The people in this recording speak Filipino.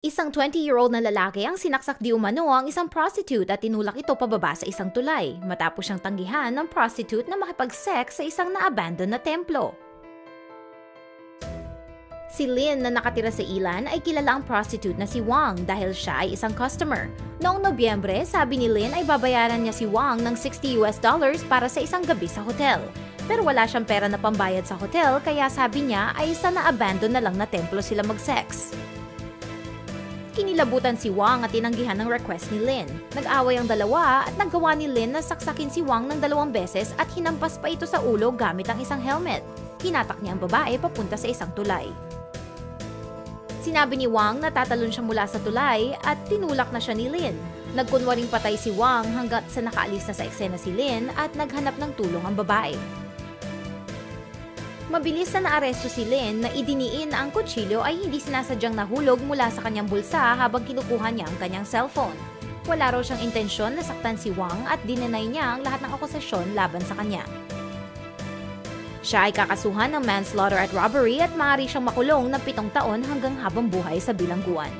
Isang 20-year-old na lalaki ang sinaksak di umano ang isang prostitute at tinulak ito pababa sa isang tulay matapos siyang tanggihan ng prostitute na makipag-sex sa isang na-abandon na templo. Si Lynn na nakatira sa Ilan ay kilala ang prostitute na si Wang dahil siya ay isang customer. Noong Nobyembre, sabi ni Lynn ay babayaran niya si Wang ng $60 para sa isang gabi sa hotel. Pero wala siyang pera na pambayad sa hotel kaya sabi niya ay sa na-abandon na lang na templo sila mag-sex. Kinilabutan si Wang at tinanggihan ng request ni Lynn. Nag-away ang dalawa at naggawa ni Lynn na saksakin si Wang ng 2 beses at hinampas pa ito sa ulo gamit ang isang helmet. Hinatak niya ang babae papunta sa isang tulay. Sinabi ni Wang na tatalon siya mula sa tulay at tinulak na siya ni Lynn. Nagkunwaring patay si Wang hanggat sa nakaalis na sa eksena si Lynn at naghanap ng tulong ang babae. Mabilis na naaresto si Lynn na idiniin na ang kutsilyo ay hindi sinasadyang nahulog mula sa kanyang bulsa habang kinukuha niya ang kanyang cellphone. Wala raw siyang intensyon na saktan si Wang at dinenay niya ang lahat ng akusasyon laban sa kanya. Siya ay kakasuhan ng manslaughter at robbery at maaari siyang makulong ng 7 taon hanggang habang buhay sa bilangguan.